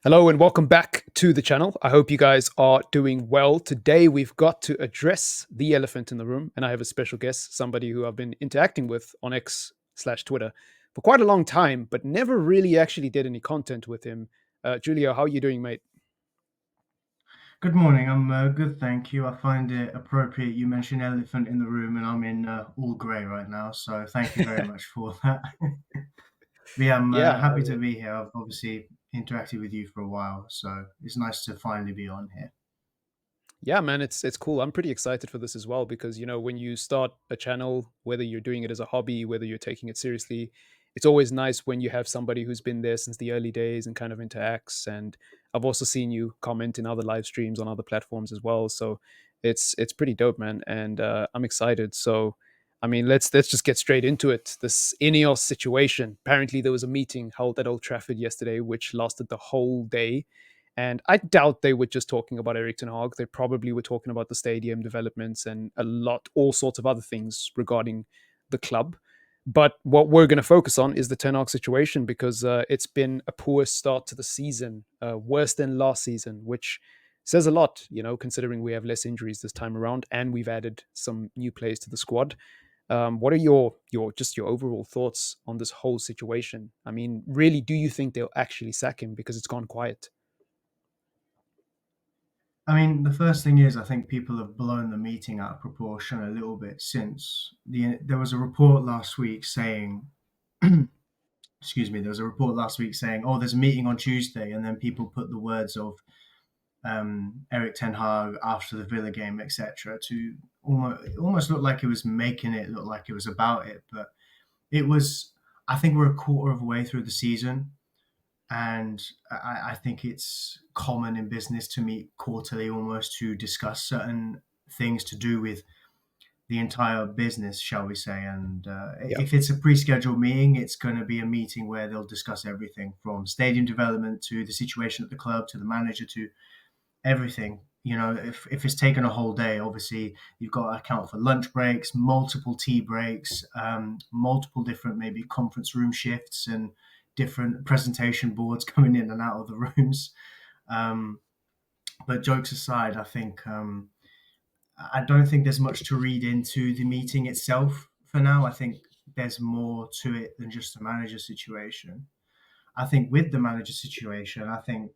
Hello and welcome back to the channel. I hope you guys are doing well. Today we've got to address the elephant in the room, and I have a special guest, somebody who I've been interacting with on X/Twitter for quite a long time, but never really actually did any content with him. Julio, how are you doing, mate? Good morning. I'm good, thank you. I find it appropriate you mentioned elephant in the room, and I'm in all grey right now, so thank you very much for that. But yeah, I'm Yeah, happy to be here. I've obviously interacted with you for a while, so it's nice to finally be on here. yeah, man, it's cool. I'm pretty excited for this as well because when you start a channel, whether you're doing it as a hobby, whether you're taking it seriously, it's always nice when you have somebody who's been there since the early days and kind of interacts. And I've also seen you comment in other live streams on other platforms as well, so it's pretty dope, man. And I'm excited. So, I mean, let's just get straight into it. This INEOS situation. Apparently, there was a meeting held at Old Trafford yesterday, which lasted the whole day, and I doubt they were just talking about Eric Ten Hag. They probably were talking about the stadium developments and all sorts of other things regarding the club. But what we're going to focus on is the Ten Hag situation because it's been a poor start to the season, worse than last season, which says a lot, considering we have less injuries this time around and we've added some new players to the squad. What are your overall thoughts on this whole situation? I mean, really, do you think they'll actually sack him because it's gone quiet? I mean, the first thing is I think people have blown the meeting out of proportion a little bit since there was a report last week saying, excuse me, there was a report last week saying, oh, there's a meeting on Tuesday, and then people put the words of Eric Ten Hag after the Villa game, etc., to almost look like it was making it look like it was about it, but it was. I think we're a quarter of the way through the season, and I think it's common in business to meet quarterly almost to discuss certain things to do with the entire business, shall we say. And Yeah. if it's a pre-scheduled meeting, it's going to be a meeting where they'll discuss everything from stadium development to the situation at the club to the manager to everything. If it's taken a whole day, obviously you've got to account for lunch breaks, multiple tea breaks, multiple different maybe conference room shifts, and different presentation boards coming in and out of the rooms. Um, but jokes aside, I don't think there's much to read into the meeting itself for now. I think there's more to it than just the manager situation. I think with the manager situation, I think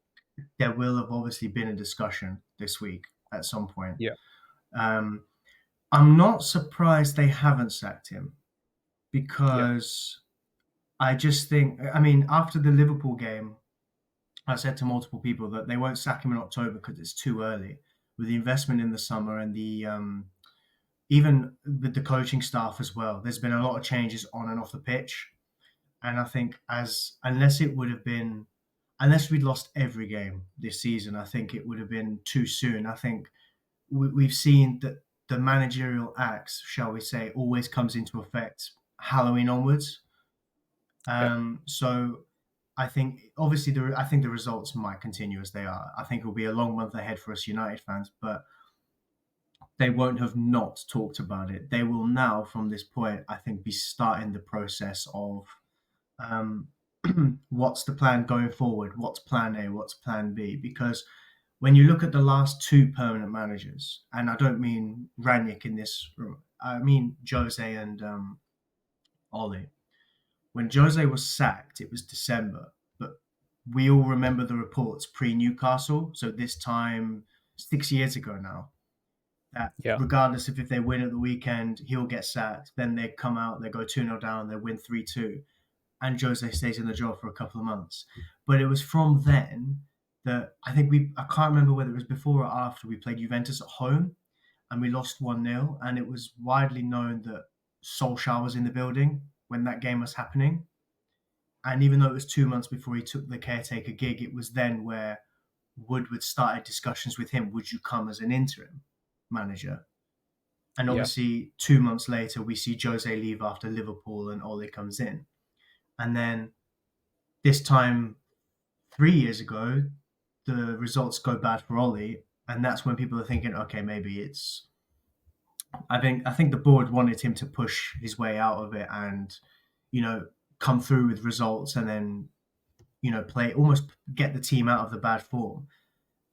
there will have obviously been a discussion this week at some point. Yeah. Um, I'm not surprised they haven't sacked him Yeah. because I just think, I mean, after the Liverpool game, I said to multiple people that they won't sack him in October because it's too early. With the investment in the summer and the even with the coaching staff as well, there's been a lot of changes on and off the pitch. And I think as unless we'd lost every game this season, I think it would have been too soon. I think we've seen that the managerial axe, shall we say, always comes into effect Halloween onwards. Yeah. So I think obviously I think the results might continue as they are. I think it will be a long month ahead for us United fans, but they won't have not talked about it. They will now, from this point, I think, be starting the process of um, what's the plan going forward? What's plan A? What's plan B? Because when you look at the last two permanent managers, and I don't mean Ranić in this room, I mean Jose and Ollie. When Jose was sacked, it was December, but we all remember the reports pre Newcastle. So this time, 6 years ago now, that Yeah. regardless of if they win at the weekend, he'll get sacked. Then they come out, they go 2-0 down, they win 3-2, and Jose stays in the job for a couple of months. But it was from then that I can't remember whether it was before or after we played Juventus at home and we lost 1-0. And it was widely known that Solskjaer was in the building when that game was happening. And even though it was 2 months before he took the caretaker gig, it was then where Woodward started discussions with him. Would you come as an interim manager? And Yeah. obviously, 2 months later, we see Jose leave after Liverpool and Ole comes in. And then this time, 3 years ago, the results go bad for Ole. And that's when people are thinking, okay, maybe it's. I think the board wanted him to push his way out of it and, you know, come through with results and then, play almost get the team out of the bad form.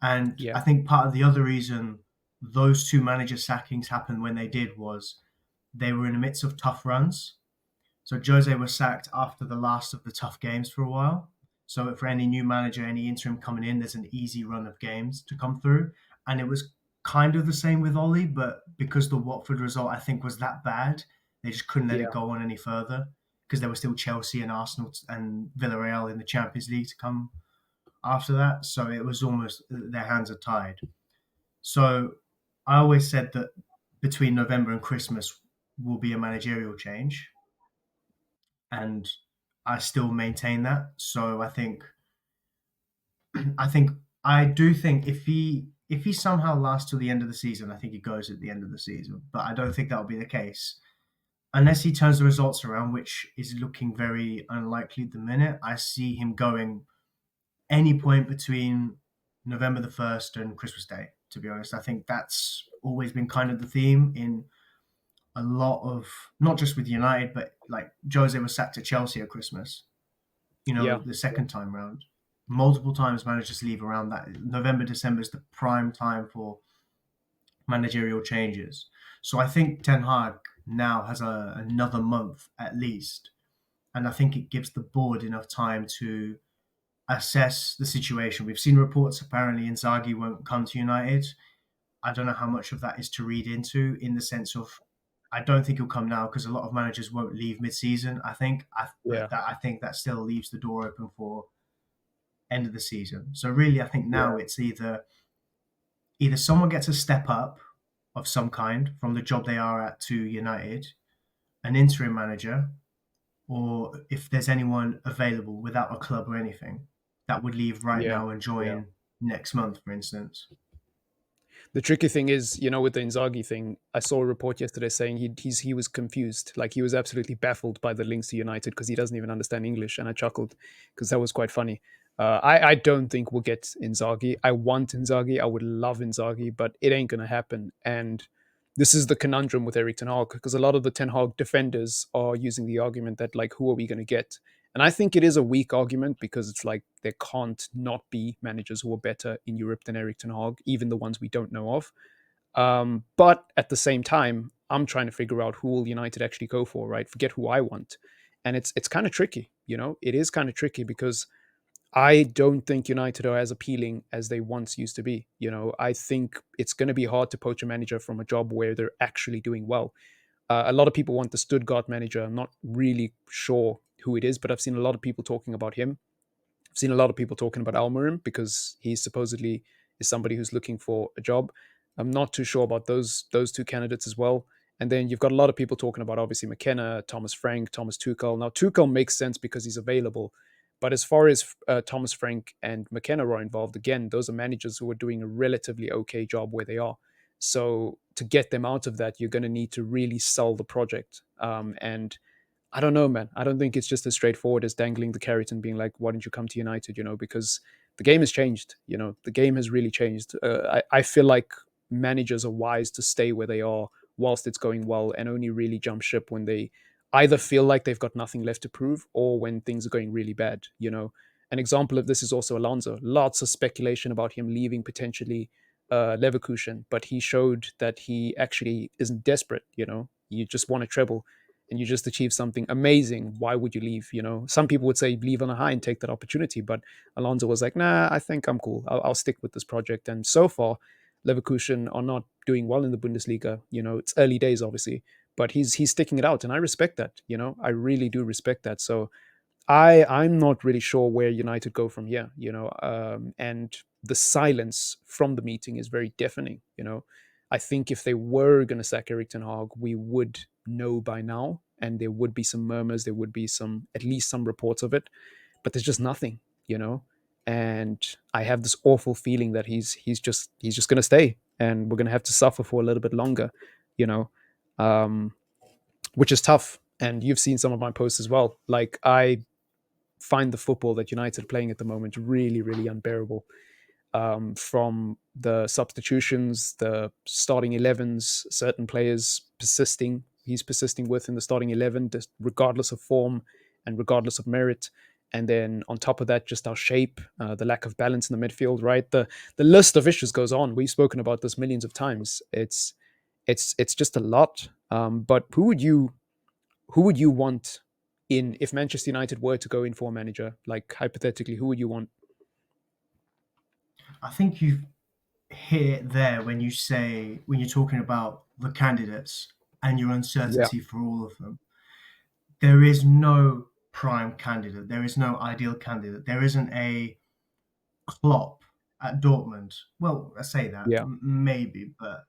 And Yeah. I think part of the other reason those two manager sackings happened when they did was they were in the midst of tough runs. So Jose was sacked after the last of the tough games for a while. So for any new manager, any interim coming in, there's an easy run of games to come through. And it was kind of the same with Ollie, but because the Watford result I think was that bad, they just couldn't let it Yeah. go on any further because there were still Chelsea and Arsenal and Villarreal in the Champions League to come after that. So it was almost their hands are tied. So I always said that between November and Christmas will be a managerial change, and I still maintain that. So I think, I do think if he somehow lasts till the end of the season, I think he goes at the end of the season. But I don't think that'll be the case unless he turns the results around, which is looking very unlikely at the minute. I see him going any point between November the 1st and Christmas Day, to be honest. I think that's always been kind of the theme in a lot of, not just with United, but like Jose was sacked at Chelsea at Christmas, Yeah. the second time round. Multiple times managers to leave around that. November, December is the prime time for managerial changes. So I think Ten Hag now has another month at least. And I think it gives the board enough time to assess the situation. We've seen reports apparently Inzaghi won't come to United. I don't know how much of that is to read into, in the sense of I don't think he'll come now because a lot of managers won't leave mid-season. Yeah. I think that still leaves the door open for end of the season. So really, I think now Yeah. it's either someone gets a step up of some kind from the job they are at to United, an interim manager, or if there's anyone available without a club or anything that would leave right Yeah. now and Yeah. join next month, for instance. The tricky thing is, with the Inzaghi thing, I saw a report yesterday saying he was confused, like he was absolutely baffled by the links to United because he doesn't even understand English, and I chuckled because that was quite funny. I don't think we'll get Inzaghi. I want Inzaghi. I would love Inzaghi, but it ain't gonna happen. And this is the conundrum with Eric Ten Hag because a lot of the Ten Hag defenders are using the argument that like, who are we gonna get? And I think it is a weak argument because it's like there can't not be managers who are better in Europe than Eric Ten Hag, even the ones we don't know of. But at the same time, I'm trying to figure out who will United actually go for, right? Forget who I want, and it's kind of tricky. It is kind of tricky because I don't think United are as appealing as they once used to be. I think it's going to be hard to poach a manager from a job where they're actually doing well. A lot of people want the Stuttgart manager. I'm not really sure who it is, but I've seen a lot of people talking about him. I've seen a lot of people talking about Almarim because he supposedly is somebody who's looking for a job. I'm not too sure about those two candidates as well. And then you've got a lot of people talking about obviously McKenna, Thomas Frank, Thomas Tuchel. Now Tuchel makes sense because he's available, but as far as Thomas Frank and McKenna are involved, again, those are managers who are doing a relatively okay job where they are. So to get them out of that, you're going to need to really sell the project. And I don't know, man. I don't think it's just as straightforward as dangling the carrot and being like, "Why don't you come to United?" Because the game has changed. The game has really changed. I feel like managers are wise to stay where they are whilst it's going well, and only really jump ship when they either feel like they've got nothing left to prove or when things are going really bad. An example of this is also Alonso. Lots of speculation about him leaving potentially Leverkusen, but he showed that he actually isn't desperate. You just want a treble and you just achieve something amazing, why would you leave? Some people would say leave on a high and take that opportunity, but Alonso was like, nah, I think I'm cool. I'll stick with this project. And so far, Leverkusen are not doing well in the Bundesliga. It's early days, obviously, but he's sticking it out, and I respect that. I really do respect that. So I'm not really sure where United go from here, and the silence from the meeting is very deafening. I think if they were going to sack Eric Ten Hag, we would know by now, and there would be some murmurs, there would be at least some reports of it, but there's just nothing, you know. And I have this awful feeling that he's just going to stay, and we're going to have to suffer for a little bit longer, you know, um, which is tough. And you've seen some of my posts as well. Like I find the football that United are playing at the moment really, really unbearable. From the substitutions, the starting 11s, certain players he's persisting with in the starting 11, regardless of form and regardless of merit. And then on top of that, just our shape, the lack of balance in the midfield, right? The list of issues goes on. We've spoken about this millions of times. It's just a lot. But who would you want in if Manchester United were to go in for a manager? Like hypothetically, who would you want? I think you've hit it there when you're talking about the candidates and your Yeah, uncertainty for all of them. There is no prime candidate. There is no ideal candidate. There isn't a Klopp at Dortmund. Well, I say that yeah, maybe, but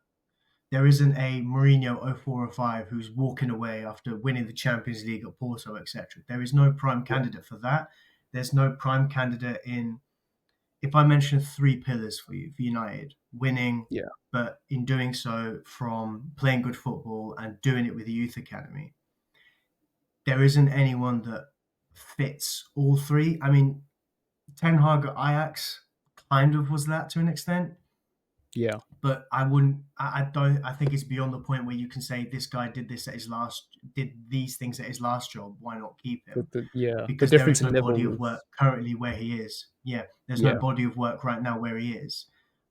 there isn't a Mourinho 0405 who's walking away after winning the Champions League at Porto, etc. There is no prime yeah, candidate for that. There's no prime candidate in. If I mention three pillars for you for United, winning, yeah, but in doing so from playing good football and doing it with the youth academy, there isn't anyone that fits all three. I mean, Ten Hag at Ajax kind of was that to an extent, yeah. but I wouldn't. I don't. I think it's beyond the point where you can say this guy did this at his last, did these things at his last job. Why not keep him? The Because there difference is in no body level of work is currently where he is. Yeah, there's no yeah, body of work right now where he is.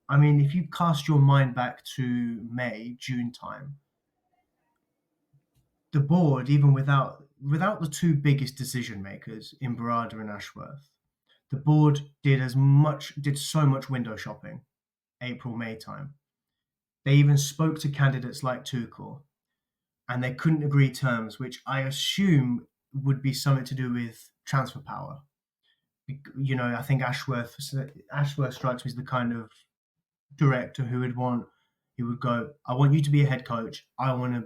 I mean, if you cast your mind back to May, June time, the board, even without the two biggest decision makers in Barada and Ashworth, the board did so much window shopping, April, May time. They even spoke to candidates like Tuchel, and they couldn't agree terms, which I assume would be something to do with transfer power. You know, I think Ashworth strikes me as the kind of director who would want he would go, I want you to be a head coach. I want to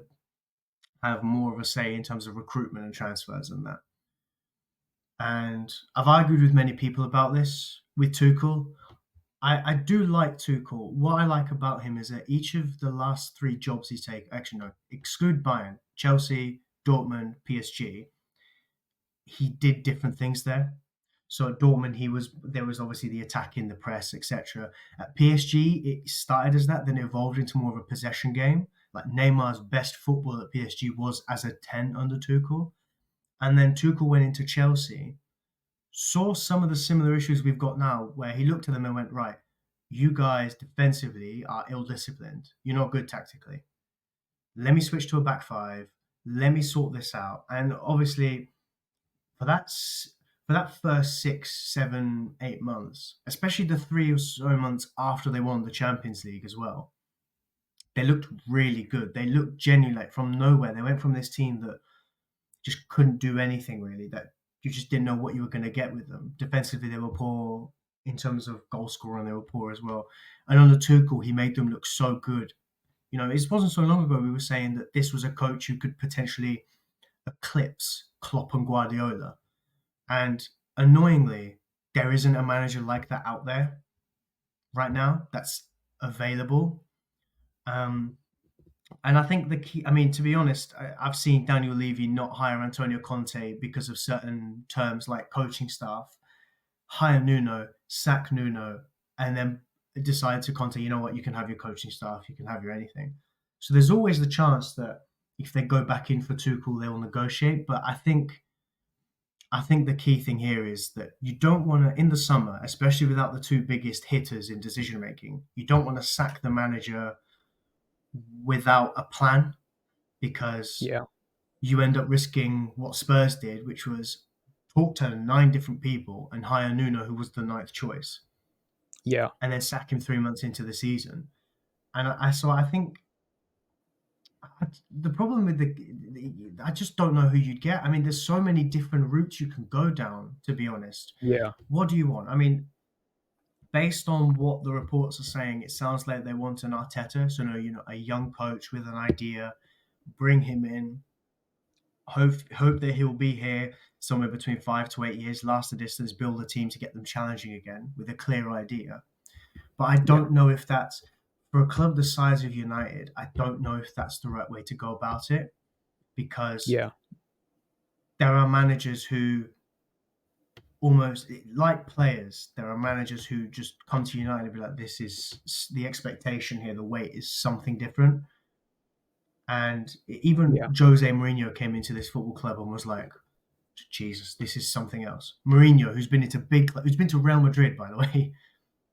have more of a say in terms of recruitment and transfers and that. And I've argued with many people about this with Tuchel. I do like Tuchel. What I like about him is that each of the last three jobs he's taken, actually no, exclude Bayern, Chelsea, Dortmund, PSG, he did different things there. So at Dortmund, there was obviously the attack in the press, etc. At PSG, it started as that, then it evolved into more of a possession game. Like Neymar's best football at PSG was as a 10 under Tuchel, and then Tuchel went into Chelsea, saw some of the similar issues we've got now, where he looked at them and went, right, you guys defensively are ill disciplined. You're not good tactically. Let me switch to a back five. Let me sort this out. And obviously, for that first 6, 7, 8 months, especially the 3 or so months after they won the Champions League as well, they looked really good. They looked genuinely like from nowhere. They went from this team that just couldn't do anything really, that you just didn't know what you were going to get with them. Defensively, they were poor in terms of goal scoring. They were poor as well. And under Tuchel, he made them look so good. You know, it wasn't so long ago we were saying that this was a coach who could potentially eclipse Klopp and Guardiola. And annoyingly, there isn't a manager like that out there right now that's available. Um, and I think the key, I mean, to be honest, I've seen Daniel Levy not hire Antonio Conte because of certain terms like coaching staff, hire Nuno, sack Nuno, and then decide to Conte, you know what, you can have your coaching staff, you can have your anything. So there's always the chance that if they go back in for Tuchel, they will negotiate. But I think the key thing here is that you don't want to, in the summer, especially without the two biggest hitters in decision making, you don't want to sack the manager without a plan because yeah, you end up risking what Spurs did, which was talk to 9 different people and hire Nuno, who was the ninth choice, yeah, and then sack him 3 months into the season. And I think the problem with I just don't know who you'd get. I mean, there's so many different routes you can go down, to be honest. yeah, What do you want? I mean, based on what the reports are saying, it sounds like they want an Arteta, so no, a young coach with an idea, bring him in, hope that he'll be here somewhere between 5 to 8 years, last the distance, build a team to get them challenging again with a clear idea. But I yeah, don't know if that's for a club the size of United. I don't know if that's the right way to go about it because yeah, there are managers who almost like players. There are managers who just come to United and be like, "This is the expectation here. The weight is something different." And even yeah, Jose Mourinho came into this football club and was like, Jesus, this is something else. Mourinho, who's been to Real Madrid, by the way,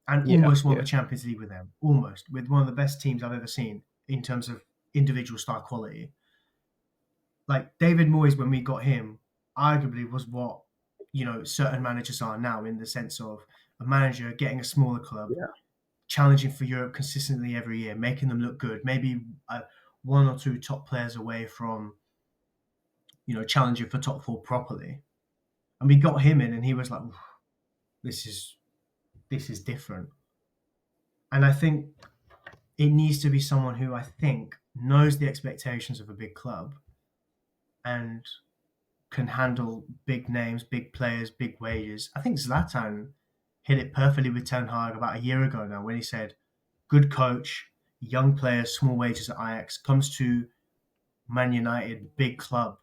and Yeah, almost won the yeah, Champions League with them, almost with one of the best teams I've ever seen in terms of individual star quality. Like David Moyes, when we got him, arguably was what certain managers are now, in the sense of a manager getting a smaller club, yeah. challenging for Europe consistently every year, making them look good, maybe one or two top players away from challenging for top four properly. And we got him in, and he was like, "This is different." And I think it needs to be someone who, I think, knows the expectations of a big club and can handle big names, big players, big wages. I think Zlatan hit it perfectly with Ten Hag about a year ago now, when he said, "Good coach, young players, small wages at Ajax, comes to Man United, big club,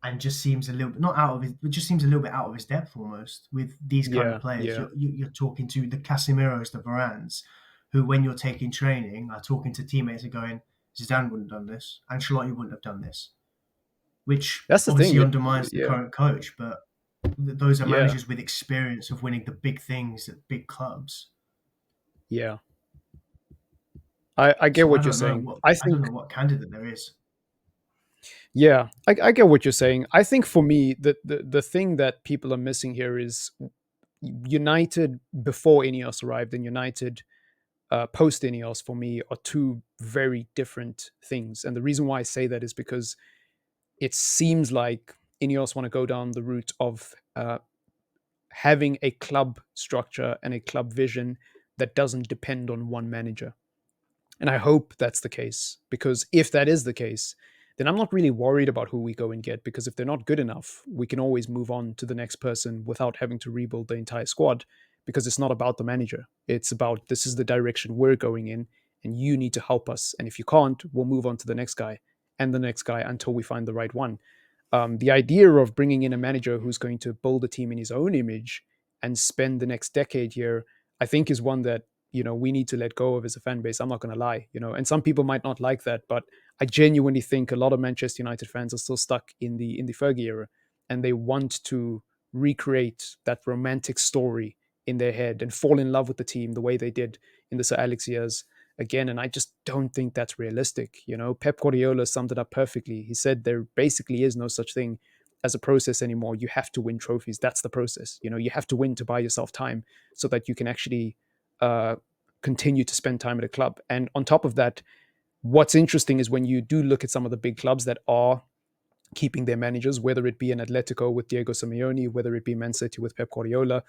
and just seems a little bit not out of his, but just seems a little bit out of his depth almost with these kind of Yeah, players." yeah. You're talking to the Casemiros, the Varans, who, when you're taking training, are talking to teammates and going, "Zidane wouldn't have done this, Ancelotti wouldn't have done this," which That's the thing. obviously undermines the Yeah, current coach. But those are yeah, managers with experience of winning the big things at big clubs. yeah. I get So what you're saying. I I don't think, know what candidate there is. yeah, I get what you're saying. I think for me, the thing that people are missing here is United before Ineos arrived and United post Ineos for me are two very different things. And the reason why I say that is because it seems like Ineos want to go down the route of having a club structure and a club vision that doesn't depend on one manager. And I hope that's the case, because if that is the case, then I'm not really worried about who we go and get, because if they're not good enough, we can always move on to the next person without having to rebuild the entire squad, because it's not about the manager. It's about, this is the direction we're going in and you need to help us. And if you can't, we'll move on to the next guy and the next guy until we find the right one. The idea of bringing in a manager who's going to build a team in his own image and spend the next decade here, I think is one that we need to let go of as a fan base. I'm not going to lie, and some people might not like that, but I genuinely think a lot of Manchester United fans are still stuck in the Fergie era, and they want to recreate that romantic story in their head and fall in love with the team the way they did in the Sir Alex years again. And I just don't think that's realistic. Pep Guardiola summed it up perfectly. He said there basically is no such thing as a process anymore. You have to win trophies. That's the process. You have to win to buy yourself time so that you can actually uh, continue to spend time at a club. And on top of that, what's interesting is when you do look at some of the big clubs that are keeping their managers, whether it be an Atletico with Diego Simeone, whether it be Man City with Pep Guardiola,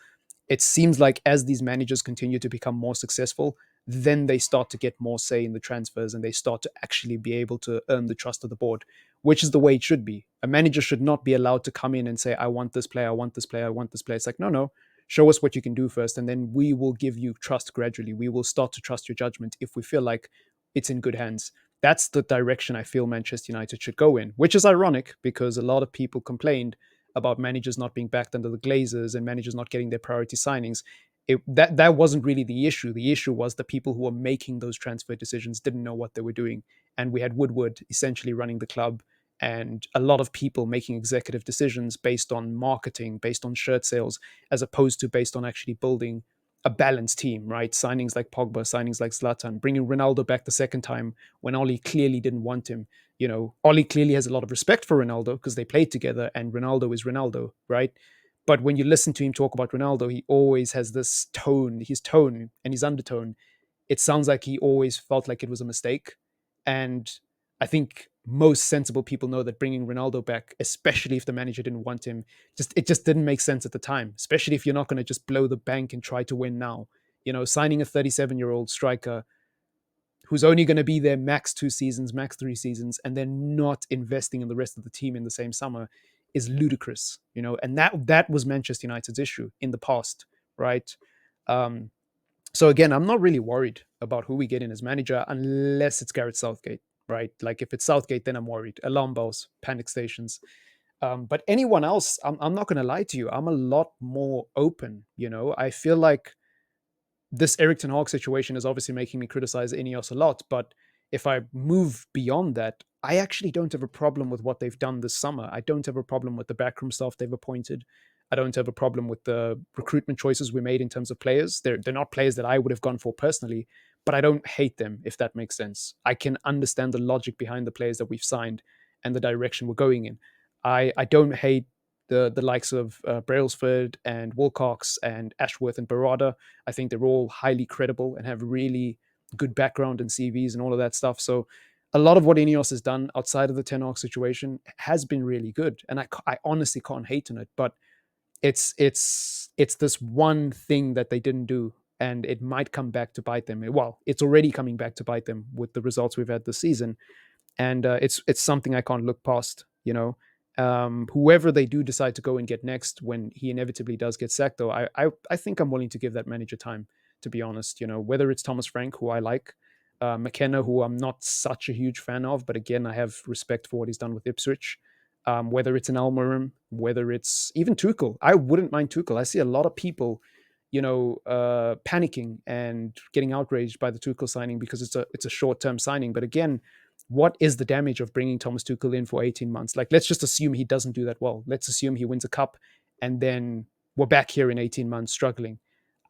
it seems like as these managers continue to become more successful, then they start to get more say in the transfers and they start to actually be able to earn the trust of the board, which is the way it should be. A manager should not be allowed to come in and say, I want this player, I want this player, I want this player. It's like, no, no, show us what you can do first. And then we will give you trust gradually. We will start to trust your judgment if we feel like it's in good hands. That's the direction I feel Manchester United should go in, which is ironic because a lot of people complained about managers not being backed under the Glazers and managers not getting their priority signings. That wasn't really the issue. The issue was the people who were making those transfer decisions didn't know what they were doing, and we had Woodward essentially running the club, and a lot of people making executive decisions based on marketing, based on shirt sales, as opposed to based on actually building a balanced team, right? Signings like Pogba, signings like Zlatan, bringing Ronaldo back the second time when Oli clearly didn't want him. Oli clearly has a lot of respect for Ronaldo because they played together and Ronaldo is Ronaldo, right? But when you listen to him talk about Ronaldo, he always has this tone, his tone and his undertone. It sounds like he always felt like it was a mistake. And I think most sensible people know that bringing Ronaldo back, especially if the manager didn't want him, it just didn't make sense at the time, especially if you're not going to just blow the bank and try to win now. Signing a 37-year-old striker who's only going to be there max 2 seasons, max 3 seasons, and then not investing in the rest of the team in the same summer is ludicrous, and that was Manchester United's issue in the past, right? Um, so again, I'm not really worried about who we get in as manager unless it's Gareth Southgate, right? Like if it's Southgate, then I'm worried. Alarm bells, panic stations. But anyone else, I'm not going to lie to you. I'm a lot more open. I feel like this Eric Ten Hag situation is obviously making me criticize Ineos a lot, but if I move beyond that, I actually don't have a problem with what they've done this summer. I don't have a problem with the backroom staff they've appointed. I don't have a problem with the recruitment choices we made in terms of players. They're not players that I would have gone for personally, but I don't hate them, if that makes sense. I can understand the logic behind the players that we've signed and the direction we're going in. I don't hate the likes of Brailsford and Wilcox and Ashworth and Barada. I think they're all highly credible and have really good background and CVs and all of that stuff. So a lot of what INEOS has done outside of the Ten Hag situation has been really good, and I honestly can't hate on it. But it's this one thing that they didn't do, and it might come back to bite them. Well, it's already coming back to bite them with the results we've had this season, and it's something I can't look past. Whoever they do decide to go and get next, when he inevitably does get sacked, though, I think I'm willing to give that manager time. To be honest, whether it's Thomas Frank, who I like, McKenna, who I'm not such a huge fan of, but again, I have respect for what he's done with Ipswich. Whether it's an Almarim, whether it's even Tuchel, I wouldn't mind Tuchel. I see a lot of people, panicking and getting outraged by the Tuchel signing because it's a short term signing. But again, what is the damage of bringing Thomas Tuchel in for 18 months? Like, let's just assume he doesn't do that well. Let's assume he wins a cup and then we're back here in 18 months struggling.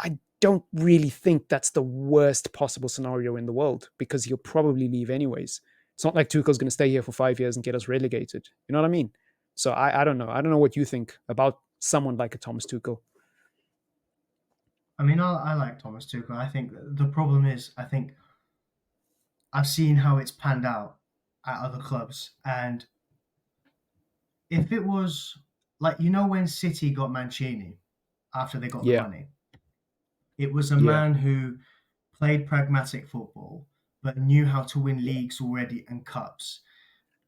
I don't really think that's the worst possible scenario in the world, because he'll probably leave anyways. It's not like Tuchel's going to stay here for 5 years and get us relegated. You know what I mean? So I don't know. I don't know what you think about someone like a Thomas Tuchel. I mean, I like Thomas Tuchel. I think the problem is, I think I've seen how it's panned out at other clubs, and if it was like, when City got Mancini after they got the Yeah, money, it was a yeah, man who played pragmatic football but knew how to win leagues already and cups.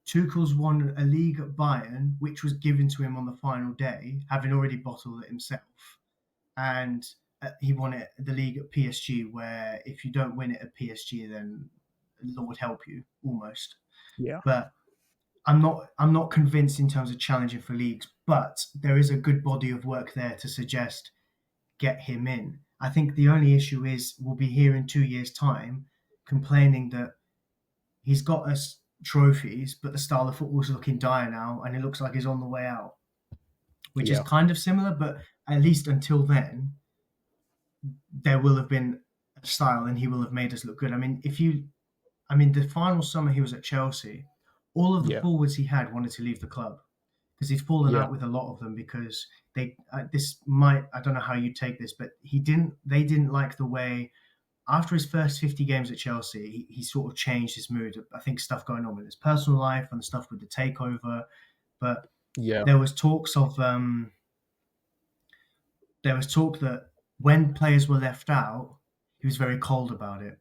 Tuchel's won a league at Bayern, which was given to him on the final day, having already bottled it himself. And he won it the league at PSG, where if you don't win it at PSG, then Lord help you, almost. yeah, But I'm not convinced in terms of challenging for leagues, but there is a good body of work there to suggest get him in. I think the only issue is we'll be here in 2 years' time complaining that he's got us trophies, but the style of football is looking dire now, and it looks like he's on the way out, which is yeah, kind of similar, but at least until then, there will have been a style, and he will have made us look good. The final summer he was at Chelsea, all of the yeah, forwards he had wanted to leave the club because he'd fallen yeah, out with a lot of them because this might, I don't know how you take this, but they didn't like the way after his first 50 games at Chelsea, he sort of changed his mood. I think stuff going on with his personal life and stuff with the takeover. But yeah, there was talks of there was talk that when players were left out, he was very cold about it,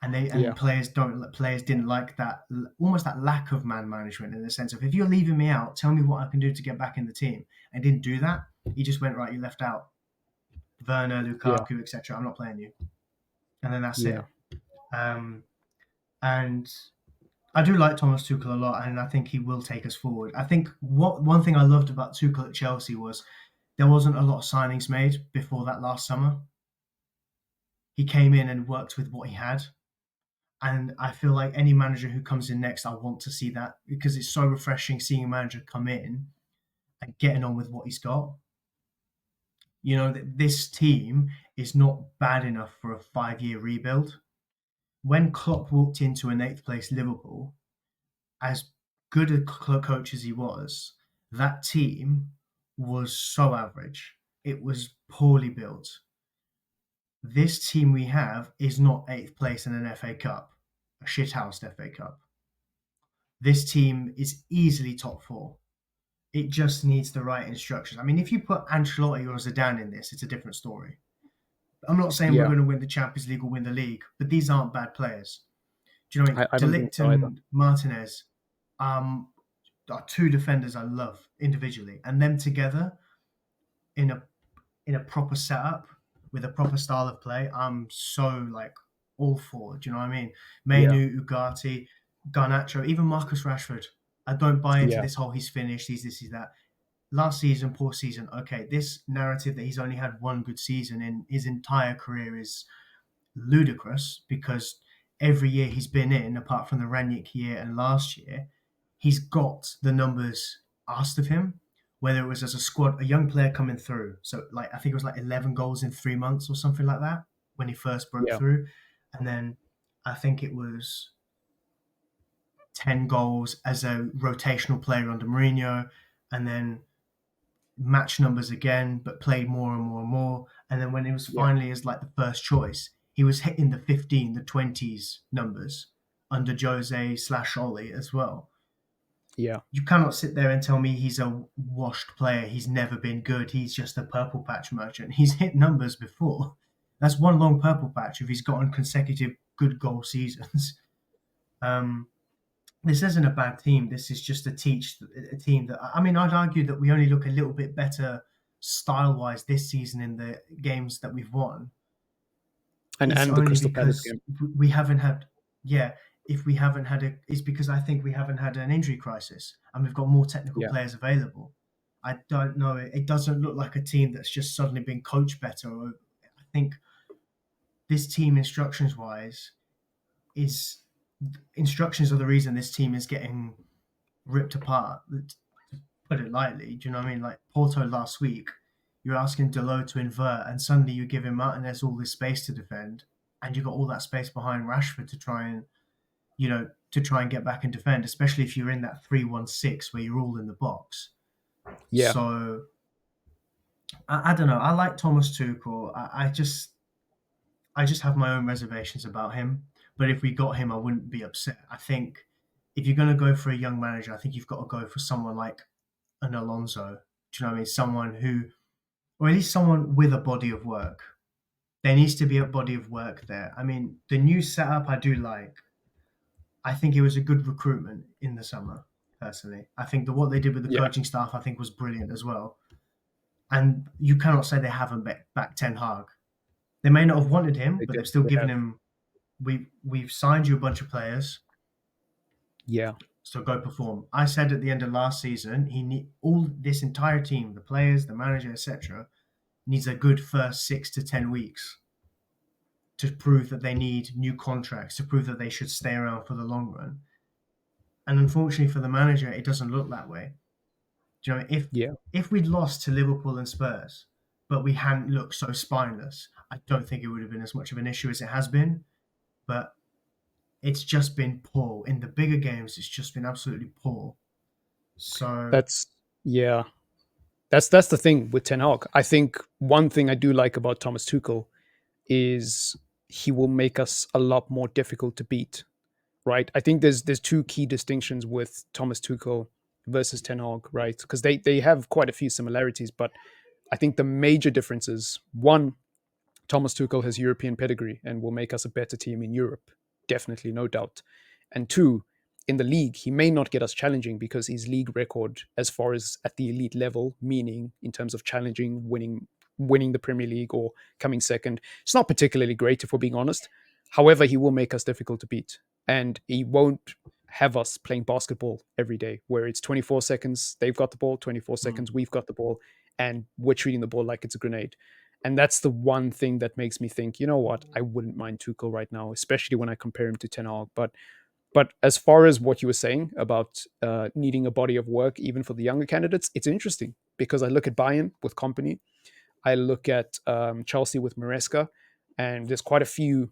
and they yeah, and players didn't like that, almost that lack of man management, in the sense of, if you're leaving me out, tell me what I can do to get back in the team. And didn't do that. He just went, right, you left out Werner, yeah, Lukaku, etc. I'm not playing you, and then that's yeah, it. Um, and I do like Thomas Tuchel a lot, and I think he will take us forward. I think what one thing I loved about Tuchel at Chelsea was there wasn't a lot of signings made before that last summer. He came in and worked with what he had, and I feel like any manager who comes in next, I want to see that, because it's so refreshing seeing a manager come in and getting on with what he's got. That this team is not bad enough for a 5-year rebuild. When Klopp walked into an eighth place Liverpool, as good a coach as he was, that team was so average. It was poorly built. This team we have is not eighth place in an FA Cup, a shithoused FA Cup. This team is easily top four. It just needs the right instructions. I mean, if you put Ancelotti or Zidane in this, it's a different story. I'm not saying we're yeah. going to win the Champions League or win the league, but these aren't bad players. Do you know what I mean? I don't think Delict so either. and Martinez um, are two defenders I love individually, and them together in a proper setup with a proper style of play, I'm so like all for. Do you know what I mean? Yeah, Mainu, Ugarte, Garnacho, even Marcus Rashford. I don't buy into yeah, this whole he's finished, he's this, he's that. Last season, poor season. Okay, this narrative that he's only had one good season in his entire career is ludicrous, because every year he's been in, apart from the Ranić year and last year, he's got the numbers asked of him. Whether it was as a squad, a young player coming through, so like I think it was like 11 goals in 3 months or something like that when he first broke Yeah. through, and then I think it was 10 goals as a rotational player under Mourinho, and then match numbers again, but played more and more and more. And then when it was Yeah. finally as like the first choice, he was hitting the 15, the 20s numbers under Jose slash Oli as well. Yeah. You cannot sit there and tell me he's a washed player. He's never been good. He's just a purple patch merchant. He's hit numbers before. That's one long purple patch if he's gotten consecutive good goal seasons. Um, this isn't a bad team. This is just a team that I mean, I'd argue that we only look a little bit better style wise this season in the games that we've won. It's And the only Crystal Palace because game. we haven't had, yeah. If we haven't had it's because I think we haven't had an injury crisis and we've got more technical Yeah. players available. I don't know. It doesn't look like a team that's just suddenly been coached better. I think this team, instructions wise, is instructions are the reason this team is getting ripped apart. To put it lightly, do you know what I mean? Like Porto last week, you're asking Delot to invert, and suddenly you give him Martinez all this space to defend, and you got all that space behind Rashford to try and get back and defend, especially if you're in that 3-1-6 where you're all in the box. Yeah. So I don't know. I like Thomas Tuchel. I just have my own reservations about him. But if we got him, I wouldn't be upset. I think if you're going to go for a young manager, I think you've got to go for someone like an Alonso. Do you know what I mean? Someone who, or at least someone with a body of work. There needs to be a body of work there. I mean, the new setup I do like. I think it was a good recruitment in the summer. Personally, I think that what they did with the Yeah. coaching staff, I think, was brilliant as well. And you cannot say they haven't backed Ten Hag. They may not have wanted him, They but they've still definitely given have. him. We've signed you a bunch of players, Yeah. so go perform. I said at the end of last season, all this entire team, the players, the manager, etc., needs a good first 6 to 10 weeks to prove that they need new contracts, to prove that they should stay around for the long run. And unfortunately for the manager, it doesn't look that way. Do you know, Yeah. if we'd lost to Liverpool and Spurs, but we hadn't looked so spineless, I don't think it would have been as much of an issue as it has been. But it's just been poor in the bigger games. It's just been absolutely poor. So That's yeah. That's the thing with Ten Hag. I think one thing I do like about Thomas Tuchel is he will make us a lot more difficult to beat. Right? I think there's two key distinctions with Thomas Tuchel versus Ten Hag, right? Because they have quite a few similarities, but I think the major differences, one, Thomas Tuchel has European pedigree and will make us a better team in Europe. Definitely, no doubt. And two, in the league, he may not get us challenging because his league record, as far as at the elite level, meaning in terms of challenging, winning the Premier League or coming second, it's not particularly great if we're being honest. However, he will make us difficult to beat. And he won't have us playing basketball every day where it's 24 seconds, they've got the ball, 24 mm, seconds, we've got the ball, and we're treating the ball like it's a grenade. And that's the one thing that makes me think, you know what, I wouldn't mind Tuchel right now, especially when I compare him to Ten Hag. But as far as what you were saying about needing a body of work, even for the younger candidates, it's interesting because I look at Bayern with Company, I look at Chelsea with Maresca, and there's quite a few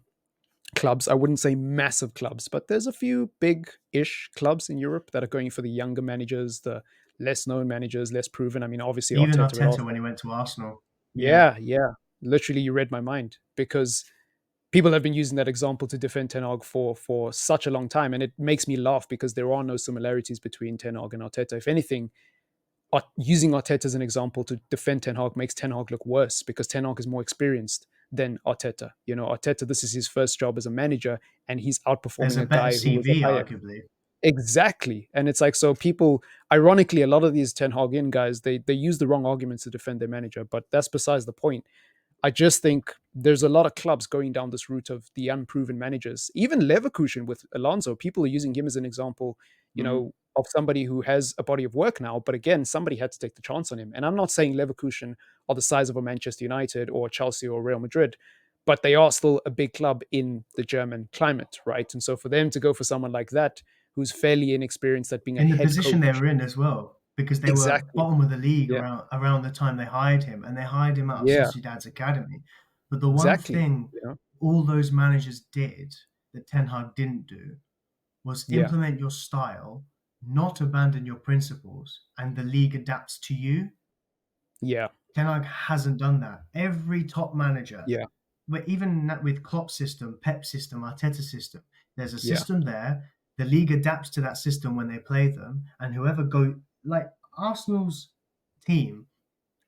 clubs. I wouldn't say massive clubs, but there's a few big-ish clubs in Europe that are going for the younger managers, the less known managers, less proven. I mean, obviously even Arteta at Arteta when Arsenal. he went to Arsenal, yeah, Yeah, yeah. Literally, you read my mind because people have been using that example to defend Ten Hag for such a long time, and it makes me laugh because there are no similarities between Ten Hag and Arteta. If anything, using Arteta as an example to defend Ten Hag makes Ten Hag look worse because Ten Hag is more experienced than Arteta. You know, Arteta, this is his first job as a manager, and he's there's outperforming a a better guy who was at CV, Ajax. arguably. Exactly. And it's like, so people, ironically, a lot of these Ten Hag in guys, they use the wrong arguments to defend their manager, but that's besides the point. I just think there's a lot of clubs going down this route of the unproven managers. Even Leverkusen with Alonso, people are using him as an example, Mm. of somebody who has a body of work now. But again, somebody had to take the chance on him. And I'm not saying Leverkusen are the size of a Manchester United or Chelsea or Real Madrid, but they are still a big club in the German climate, right? And so for them to go for someone like that who's fairly inexperienced at being a In the head position they coach, were in as well, because they were exactly. bottom of the league Yeah, around the time they hired him, and they hired him out of yeah, Sociedad's academy. But the one exactly. thing You know, all those managers did that Ten Hag didn't do was yeah, implement your style, not abandon your principles, and the league adapts to you. yeah, Ten Hag hasn't done that. Every top manager, yeah, even with Klopp system, Pep system, Arteta system, there's a yeah, system there. The league adapts to that system when they play them, and whoever go like Arsenal's team,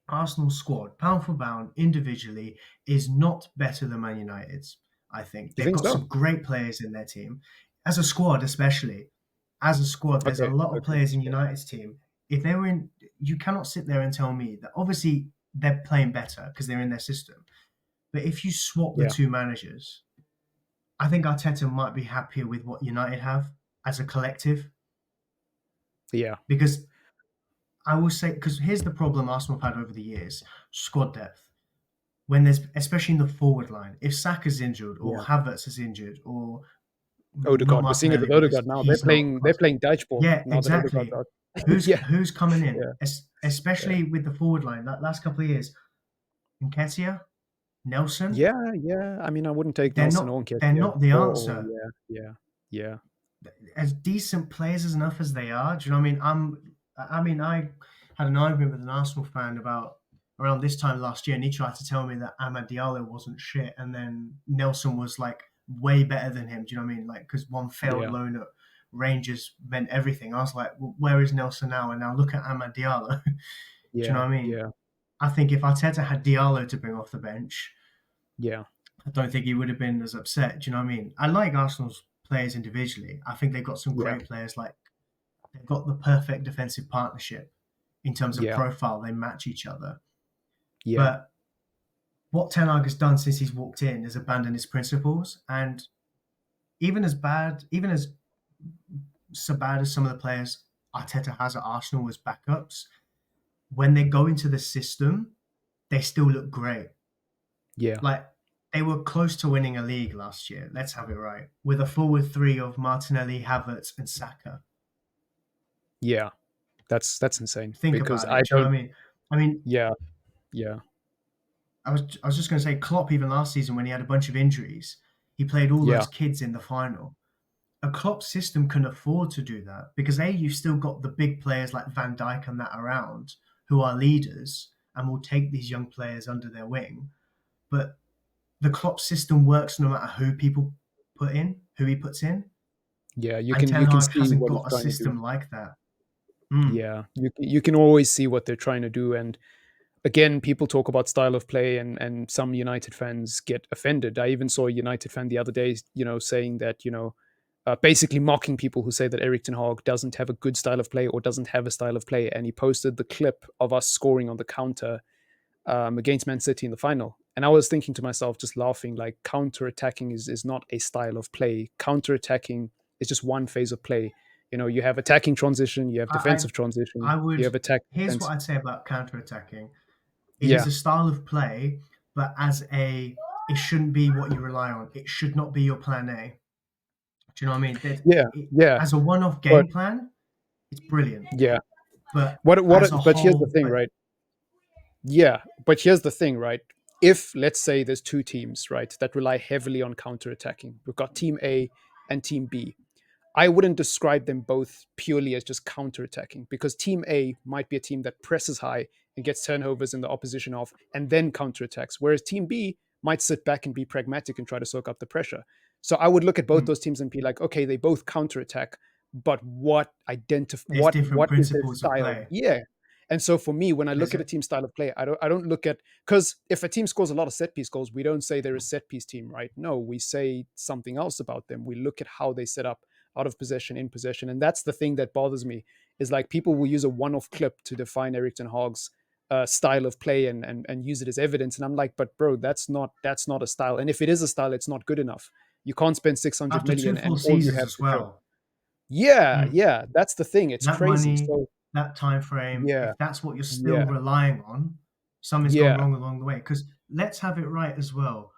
Arsenal squad, pound for pound, individually, is not better than Man United's. I think you they've think got so? some great players in their team, as a squad, especially as a squad. There's a Okay, lot of okay, players in yeah, United's team. If they were in, you cannot sit there and tell me that. Obviously, they're playing better because they're in their system. But if you swap the yeah, two managers, I think Arteta might be happier with what United have as a collective. yeah, Because I will say, because here's the problem Arsenal have had over the years: squad depth. When there's, especially in the forward line, if Saka's injured or yeah. Havertz is injured or not Odegaard, we're seeing it with Martinelli because Odegaard now. They're he's not. playing, they're playing dodgeball Yeah, now that Odegaard's exactly. out. Who's Yeah, who's coming in, yeah, yeah, especially with the forward line? That last couple of years, Nketiah, Nelson, yeah, yeah. I mean, I wouldn't take they're Nelson not or they're Nketiah not the or answer. yeah, yeah, yeah, As decent players as enough as they are. Do you know what I mean? I had an argument with an Arsenal fan about around this time last year, and he tried to tell me that Amad Diallo wasn't shit, and then Nelson was like way better than him. Do you know what I mean? Like, because one failed yeah, loan at Rangers meant everything. I was like, well, where is Nelson now? And now look at Amad Diallo. Do you know yeah, what I mean? yeah, I think if Arteta had Diallo to bring off the bench, yeah, I don't think he would have been as upset. Do you know what I mean? I like Arsenal's players individually. I think they've got some yeah, great players. Like they've got the perfect defensive partnership in terms of yeah, profile. They match each other. yeah, But what Ten Hag has done since he's walked in is abandon his principles. And even as so bad as some of the players Arteta has at Arsenal as backups, when they go into the system, they still look great. yeah, Like they were close to winning a league last year. Let's have it right with a forward three of Martinelli, Havertz, and Saka. yeah. That's insane Think because about I it. Do you know don't. what I mean? I mean, Yeah, yeah, I was just going to say Klopp even last season when he had a bunch of injuries, he played all yeah, those kids in the final. A Klopp system can afford to do that because you've still got the big players like Van Dijk and that around who are leaders and will take these young players under their wing. But the Klopp system works no matter who he puts in. yeah. You And can Ten you can Hag see hasn't what he's got a trying to do. system like that. Mm. Yeah, you can always see what they're trying to do, and again, people talk about style of play, and some United fans get offended. I even saw a United fan the other day, saying that basically mocking people who say that Erik ten Hag doesn't have a good style of play or doesn't have a style of play, and he posted the clip of us scoring on the counter against Man City in the final. And I was thinking to myself, just laughing, like counter attacking is not a style of play. Counter attacking is just one phase of play. You have attacking transition, you have I, defensive transition, I you would. have attack Here's what defense. I'd say about counter-attacking. It is Yeah, a style of play, but it shouldn't be what you rely on. It should not be your plan A. Do you know what I mean? yeah, yeah. As a one-off But game plan, it's brilliant. yeah, But what? as a But here's the whole, thing, right? Yeah, but here's the thing, right? If let's say there's two teams, right, that rely heavily on counter attacking, we've got Team A and Team B. I wouldn't describe them both purely as just counter-attacking because Team A might be a team that presses high and gets turnovers in the opposition off and then counter-attacks, whereas Team B might sit back and be pragmatic and try to soak up the pressure. So I would look at both mm, those teams and be like, okay, they both counter-attack, but there's different what is their principles of style? play. Yeah. And so for me, when I look There's at a a, team style of play, I don't look at because if a team scores a lot of set piece goals, we don't say they're a set piece team, right? No, we say something else about them. We look at how they set up out of possession, in possession. And that's the thing that bothers me is like people will use a one-off clip to define Erik ten Hag's style of play and use it as evidence. And I'm like, but bro, that's not a style. And if it is a style, it's not good enough. You can't spend 600 After two million and full all you seasons have as to show. well. Yeah, Mm. yeah, that's the thing. It's That crazy. money, So that time frame, yeah, if that's what you're still yeah, relying on, something's gone yeah, wrong along the way. Because let's have it right as well.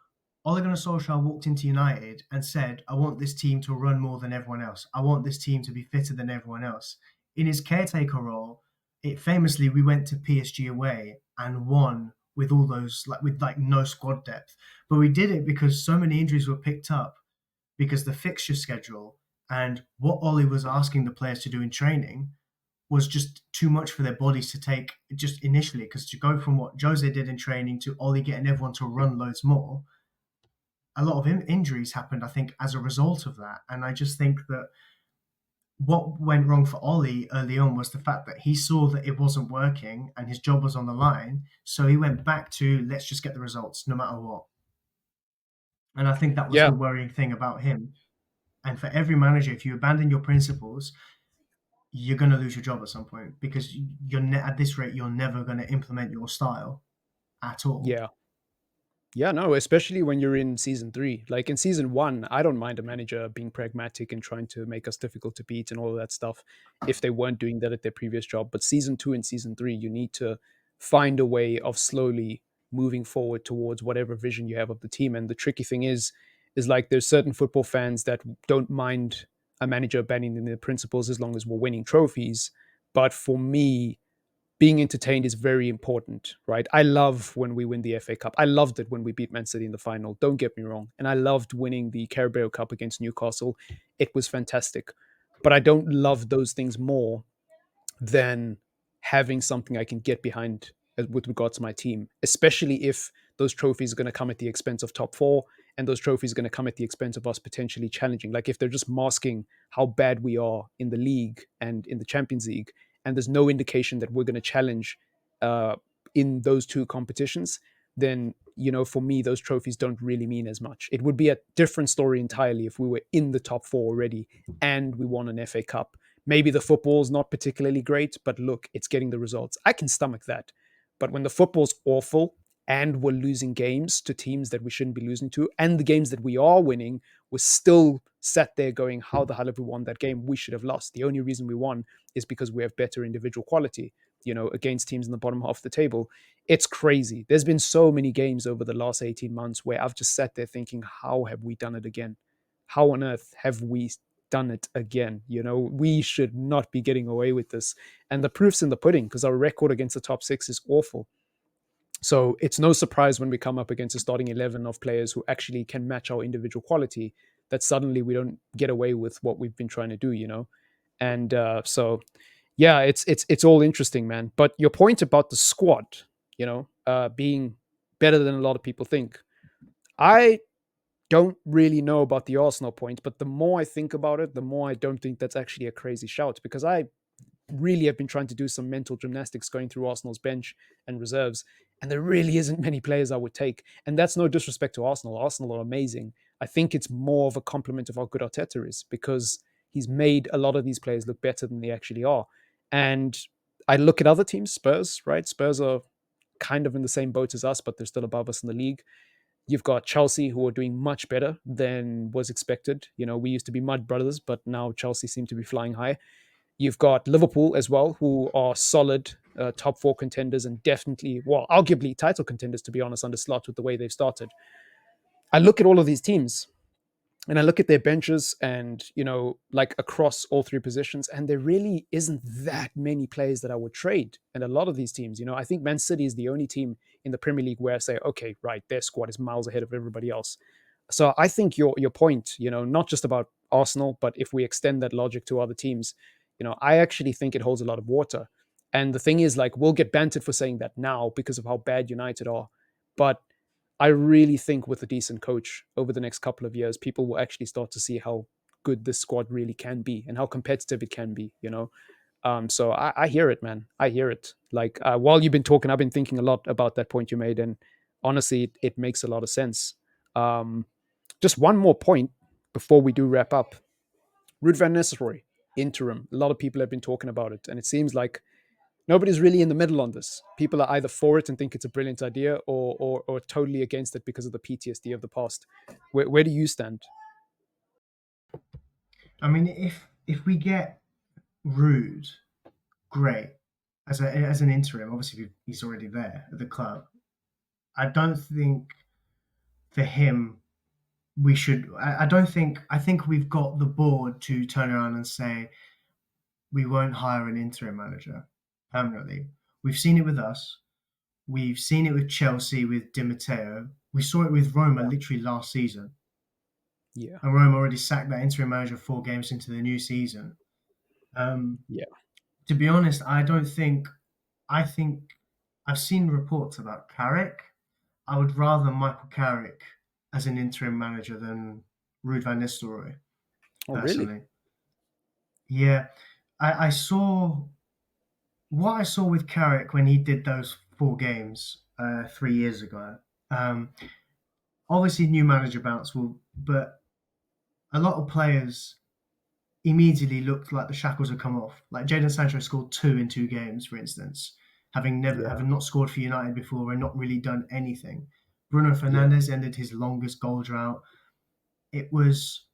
Ole Gunnar Solskjaer walked into United and said, I want this team to run more than everyone else. I want this team to be fitter than everyone else. In his caretaker role, it famously we went to PSG away and won with all those with no squad depth. But we did it because so many injuries were picked up because the fixture schedule and what Ollie was asking the players to do in training was just too much for their bodies to take just initially. Because to go from what Jose did in training to Ollie getting everyone to run loads more, a lot of injuries happened, I think, as a result of that. And I just think that what went wrong for Ollie early on was the fact that he saw that it wasn't working and his job was on the line. So he went back to let's just get the results no matter what. And I think that was Yeah, the worrying thing about him. And for every manager, if you abandon your principles, you're going to lose your job at some point because at this rate, you're never going to implement your style at all. yeah. Yeah, no, especially when you're in season three. Like in season one, I don't mind a manager being pragmatic and trying to make us difficult to beat and all of that stuff if they weren't doing that at their previous job. But season two and season three, you need to find a way of slowly moving forward towards whatever vision you have of the team. And the tricky thing is like there's certain football fans that don't mind a manager abandoning their principles as long as we're winning trophies. But for me, being entertained is very important, right? I love when we win the FA Cup. I loved it when we beat Man City in the final. Don't get me wrong. And I loved winning the Carabao Cup against Newcastle. It was fantastic. But I don't love those things more than having something I can get behind with regards to my team, especially if those trophies are going to come at the expense of top four and those trophies are going to come at the expense of us potentially challenging. Like if they're just masking how bad we are in the league and in the Champions League, and there's no indication that we're going to challenge uh, in those two competitions, then for me those trophies don't really mean as much. It would be a different story entirely if we were in the top four already and we won an FA Cup. Maybe the football's not particularly great, but look, it's getting the results. I can stomach that. But when the football's awful and we're losing games to teams that we shouldn't be losing to, and the games that we are winning, we're still sat there going, how the hell have we won that game? We should have lost. The only reason we won is because we have better individual quality, against teams in the bottom half of the table. It's crazy. There's been so many games over the last 18 months where I've just sat there thinking, how have we done it again? How on earth have we done it again? We should not be getting away with this. And the proof's in the pudding because our record against the top six is awful. So it's no surprise when we come up against a starting 11 of players who actually can match our individual quality that suddenly we don't get away with what we've been trying to do. And so, yeah, it's all interesting, man. But your point about the squad, being better than a lot of people think, I don't really know about the Arsenal point, but the more I think about it, the more I don't think that's actually a crazy shout because I really have been trying to do some mental gymnastics going through Arsenal's bench and reserves, and there really isn't many players I would take. And that's no disrespect to Arsenal. Arsenal are amazing. I think it's more of a compliment of how good Arteta is because he's made a lot of these players look better than they actually are. And I look at other teams, Spurs, right? Spurs are kind of in the same boat as us, but they're still above us in the league. You've got Chelsea, who are doing much better than was expected. We used to be mud brothers, but now Chelsea seem to be flying high. You've got Liverpool as well, who are solid top four contenders and definitely, well, arguably title contenders, to be honest, under Slot with the way they've started. I look at all of these teams and I look at their benches and, like across all three positions, and there really isn't that many players that I would trade. And a lot of these teams, I think Man City is the only team in the Premier League where I say, okay, right, their squad is miles ahead of everybody else. So I think your point, not just about Arsenal, but if we extend that logic to other teams, I actually think it holds a lot of water. And the thing is, like, we'll get bantered for saying that now because of how bad United are. But I really think with a decent coach over the next couple of years, people will actually start to see how good this squad really can be and how competitive it can be. So I hear it, man. I hear it. Like while you've been talking, I've been thinking a lot about that point you made, and honestly, it makes a lot of sense. Um, just one more point before we do wrap up. Ruud van Nistelrooy, interim. A lot of people have been talking about it, and it seems like nobody's really in the middle on this. People are either for it and think it's a brilliant idea, or totally against it because of the PTSD of the past. Where do you stand? I mean, if we get Rude, great. As an interim, obviously he's already there at the club. I don't think for him, we should. I don't think. I think we've got the board to turn around and say we won't hire an interim manager permanently. We've seen it with us. We've seen it with Chelsea with Di Matteo. We saw it with Roma Yeah. literally last season, Yeah. and Roma already sacked that interim manager 4 games into the new season. Um, Yeah. to be honest, I don't think. I think I've seen reports about Carrick. I would rather Michael Carrick as an interim manager than Ruud van Nistelrooy, Oh, really? personally. Yeah, I saw what I saw with Carrick when he did those 4 games 3 years ago. Um, obviously, new manager bounce will, but a lot of players immediately looked like the shackles had come off. Like Jadon Sancho scored 2 in 2 games, for instance, Yeah. having not scored for United before and not really done anything. Bruno Yeah. Fernandes ended his longest goal drought. It was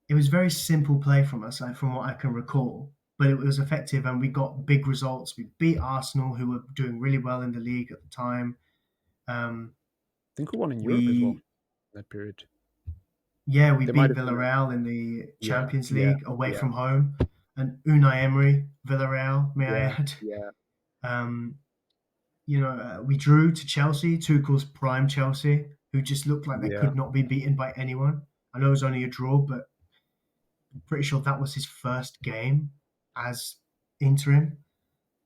it was very simple play from us, from what I can recall, but it was effective, and we got big results. We beat Arsenal, who were doing really well in the league at the time. Um, I think we won in Europe as well we in that period. Yeah, we There might beat have been a Villarreal in the yeah. Champions Yeah. League away Yeah. from home, and Unai Emery, Villarreal, may I Yeah. add. Yeah. Um, we drew to Chelsea, Tuchel's prime Chelsea, who just looked like they Yeah. could not be beaten by anyone. I know it was only a draw, but I'm pretty sure that was his first game as interim.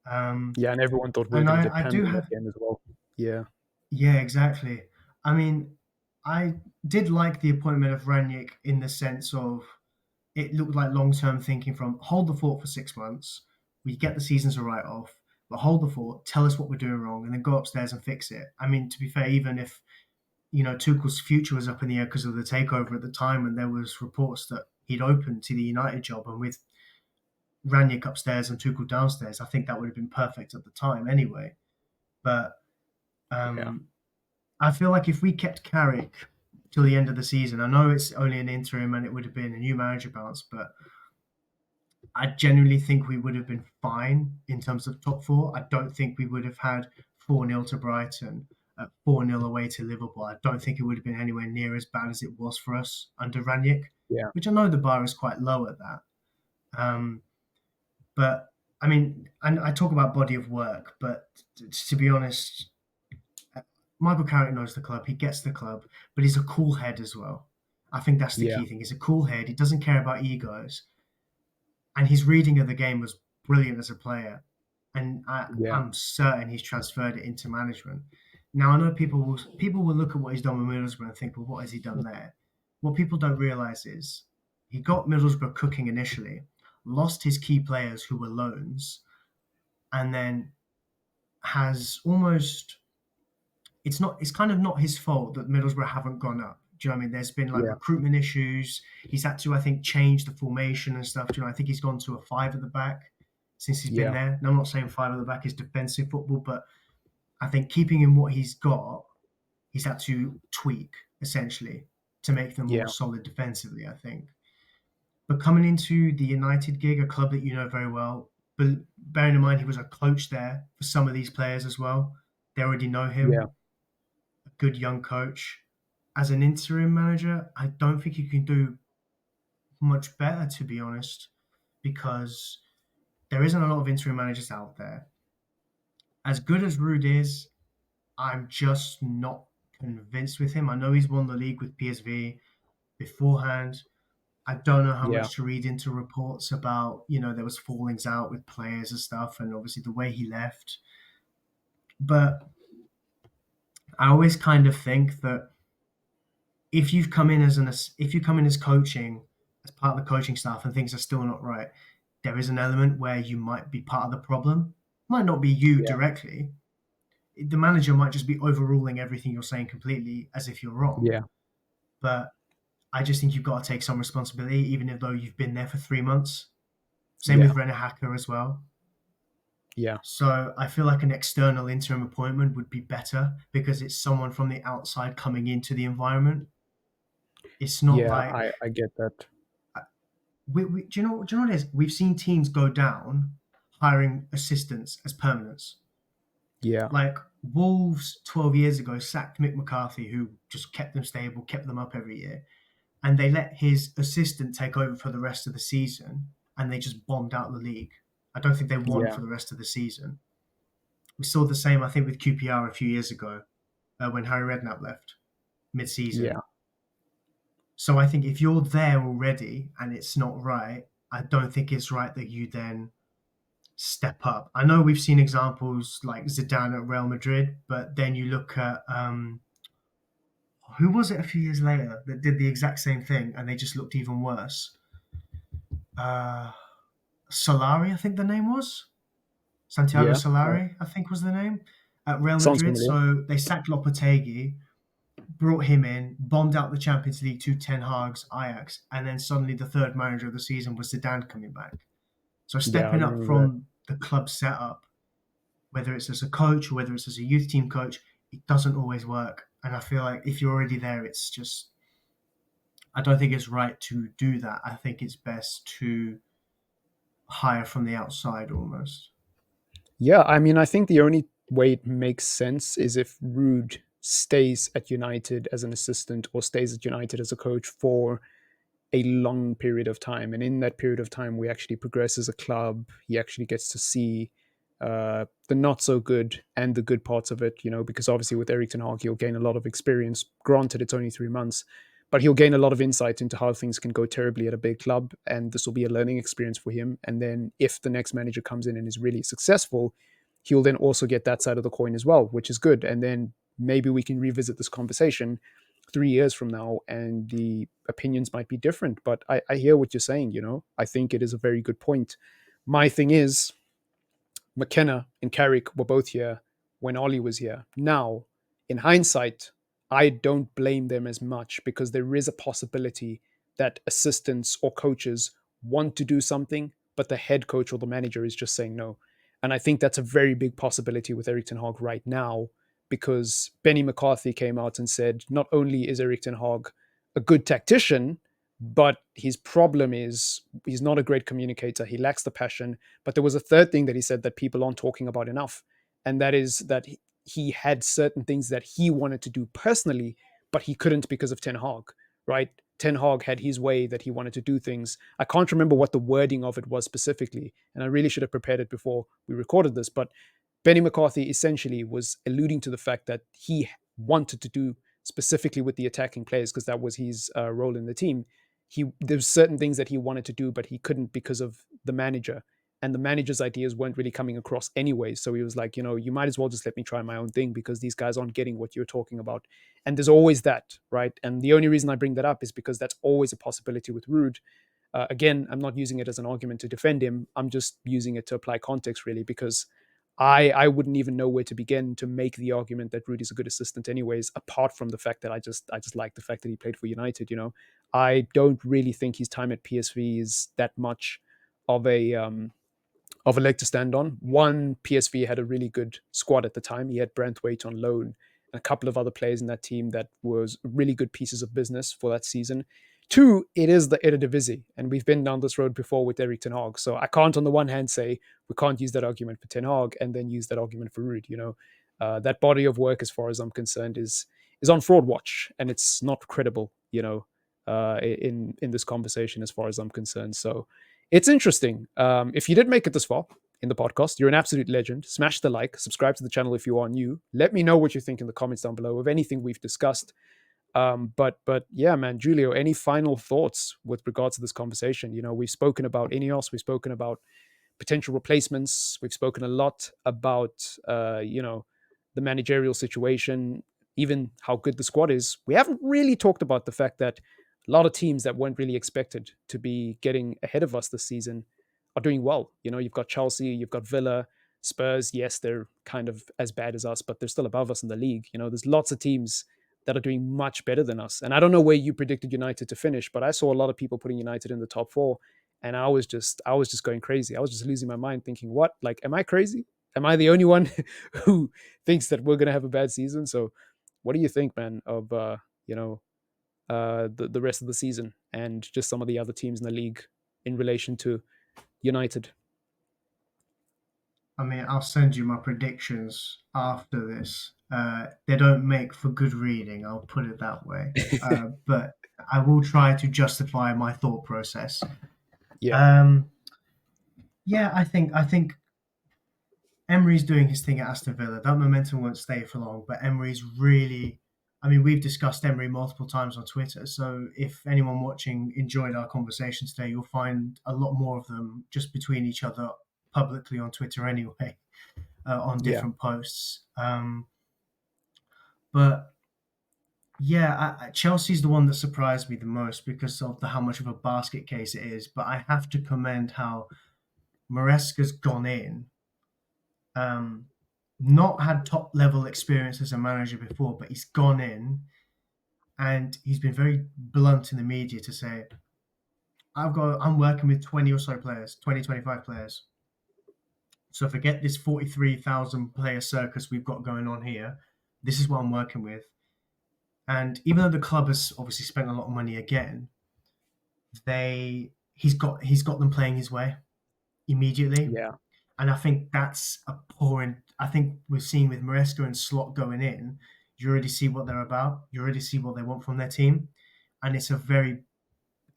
Um, Yeah, and everyone thought we were and gonna get I panned do in that have, game as well. Yeah. yeah, exactly. I mean, I did like the appointment of Ranić in the sense of it looked like long term thinking from hold the fort for 6 months, we get the seasons to write off, but hold the fort, tell us what we're doing wrong, and then go upstairs and fix it. I mean, to be fair, even if Tuchel's future was up in the air because of the takeover at the time, and there was reports that he'd opened to the United job, and with Ranić upstairs and Tuchel downstairs, I think that would have been perfect at the time anyway. But Yeah. um, I feel like if we kept Carrick till the end of the season, I know it's only an interim and it would have been a new manager bounce, but I genuinely think we would have been fine in terms of top four. I don't think we would have had 4-0 to Brighton, 4-0 away to Liverpool. I don't think it would have been anywhere near as bad as it was for us under Ranić, Yeah. which I know the bar is quite low at that. Um, but I mean, and I talk about body of work, but to be honest, Michael Carrick knows the club. He gets the club, but he's a cool head as well. I think that's the Yeah. key thing. He's a cool head. He doesn't care about egos, and his reading of the game was brilliant as a player. And Yeah. I'm certain he's transferred it into management. Now I know people will look at what he's done with Middlesbrough and think, well, what has he done there? What people don't realise is he got Middlesbrough cooking initially, lost his key players who were loans, and then has almost it's kind of not his fault that Middlesbrough haven't gone up. Do you know what I mean? There's been like Yeah. recruitment issues. He's had to, I think, change the formation and stuff. Do you know, I think he's gone to a five at the back since he's been Yeah. there. Now, I'm not saying five at the back is defensive football, but I think keeping him what he's got, he's had to tweak essentially to make them more Yeah. solid defensively. I think. But coming into the United gig, a club that you know very well, but bearing in mind he was a coach there for some of these players as well, they already know Yeah. him. A good young coach. As an interim manager, I don't think you can do much better, to be honest, because there isn't a lot of interim managers out there. As good as Rude is, I'm just not convinced with him. I know he's won the league with PSV beforehand. I don't know how Yeah. much to read into reports about, there was fallings out with players and stuff, and obviously the way he left. But I always kind of think that if you come in as coaching as part of the coaching staff and things are still not right, there is an element where you might be part of the problem. Might not be you Yeah. directly. The manager might just be overruling everything you're saying completely as if you're wrong. Yeah. But I just think you've got to take some responsibility, even though you've been there for 3 months. Same Yeah. with Rene Hacker as well. Yeah. So I feel like an external interim appointment would be better because it's someone from the outside coming into the environment. It's not Yeah. like I get that. do you know what it is? We've seen teams go down hiring assistants as permanents. Yeah. Like Wolves 12 years ago sacked Mick McCarthy, who just kept them stable, kept them up every year, and they let his assistant take over for the rest of the season, and they just bombed out the league. I don't think they won Yeah. for the rest of the season. We saw the same, I think, with QPR a few years ago when Harry Redknapp left Yeah. mid-season. So I think if you're there already and it's not right, I don't think it's right that you then step up. I know we've seen examples like Zidane at Real Madrid, but then you look at who was it a few years later that did the exact same thing and they just looked even worse. Uh, Solari, I think the name was Santiago Yeah. Solari, I think was the name at Real Sounds Madrid. familiar. So they sacked Lopetegui, brought him in, bombed out the Champions League to Ten Hag's Ajax, and then suddenly the third manager of the season was Zidane coming back. So Yeah, I stepping up remember that. from the club setup, whether it's as a coach or whether it's as a youth team coach, it doesn't always work. And I feel like if you're already there, it's just I don't think it's right to do that. I think it's best to hire from the outside almost. Yeah, I mean, I think the only way it makes sense is if Rude stays at United as an assistant or stays at United as a coach for a long period of time. And in that period of time, we actually progress as a club. He actually gets to see the not so good and the good parts of it, because obviously with Eric Ten Hag, he'll gain a lot of experience. Granted, it's only 3 months, but he'll gain a lot of insight into how things can go terribly at a big club. And this will be a learning experience for him. And then if the next manager comes in and is really successful, he'll then also get that side of the coin as well, which is good. And then maybe we can revisit this conversation 3 years from now and the opinions might be different. But I hear what you're saying. I think it is a very good point. My thing is, McKenna and Carrick were both here when Ollie was here. Now, in hindsight, I don't blame them as much because there is a possibility that assistants or coaches want to do something, but the head coach or the manager is just saying no. And I think that's a very big possibility with Eric Ten Hag right now because Benny McCarthy came out and said not only is Eric Ten Hag a good tactician, but his problem is he's not a great communicator. He lacks the passion. But there was a third thing that he said that people aren't talking about enough, and that is that he had certain things that he wanted to do personally, but he couldn't because of Ten Hag, right? Ten Hag had his way that he wanted to do things. I can't remember what the wording of it was specifically, and I really should have prepared it before we recorded this, but Benny McCarthy essentially was alluding to the fact that he wanted to do specifically with the attacking players because that was his role in the team. There's certain things that he wanted to do, but he couldn't because of the manager. And the manager's ideas weren't really coming across anyway. So he was like, you might as well just let me try my own thing because these guys aren't getting what you're talking about. And there's always that, right? And the only reason I bring that up is because that's always a possibility with Rude. Again, I'm not using it as an argument to defend him. I'm just using it to apply context, really, because I wouldn't even know where to begin to make the argument that Rudy's a good assistant, anyways. Apart from the fact that I just like the fact that he played for United. I don't really think his time at PSV is that much of a leg to stand on. One, PSV had a really good squad at the time. He had Branthwaite on loan and a couple of other players in that team that was really good pieces of business for that season. Two, it is the Eredivisie, and we've been down this road before with Eric Ten Hag. So I can't, on the one hand, say we can't use that argument for Ten Hag and then use that argument for Ruud. That body of work, as far as I'm concerned, is on fraud watch, and it's not credible. In this conversation, as far as I'm concerned. So it's interesting. If you did make it this far in the podcast, you're an absolute legend. Smash the like, subscribe to the channel if you are new. Let me know what you think in the comments down below of anything we've discussed. But yeah, man, Julio, any final thoughts with regards to this conversation? We've spoken about INEOS, we've spoken about potential replacements. We've spoken a lot about the managerial situation, even how good the squad is. We haven't really talked about the fact that a lot of teams that weren't really expected to be getting ahead of us this season are doing well. You've got Chelsea, you've got Villa, Spurs. Yes, they're kind of as bad as us, but they're still above us in the league. There's lots of teams that are doing much better than us. And I don't know where you predicted United to finish, but I saw a lot of people putting United in the top four, and I was just going crazy. I was just losing my mind, thinking, "What? Like, am I crazy? Am I the only one who thinks that we're gonna have a bad season?" So, what do you think, man, of the rest of the season and just some of the other teams in the league in relation to United? I mean, I'll send you my predictions after this. They don't make for good reading, I'll put it that way. But I will try to justify my thought process. Yeah, Um, yeah, I think Emery's doing his thing at Aston Villa. That momentum won't stay for long, but Emery's really. I mean, we've discussed Emery multiple times on Twitter. So if anyone watching enjoyed our conversation today, you'll find a lot more of them just between each other publicly on Twitter anyway, on yeah, different posts. But yeah, Chelsea's the one that surprised me the most because of how much of a basket case it is. But I have to commend how Maresca's gone in, um, not had top level experience as a manager before, but he's gone in and he's been very blunt in the media to say, I'm working with 20 or so players, 20, 25 players. So forget this 43,000 player circus we've got going on here. This is what I'm working with. And even though the club has obviously spent a lot of money again, he's got them playing his way immediately. yeah, And I think that's a pouring. I think we're seeing with Maresca and Slot going in, you already see what they're about. You already see what they want from their team, and it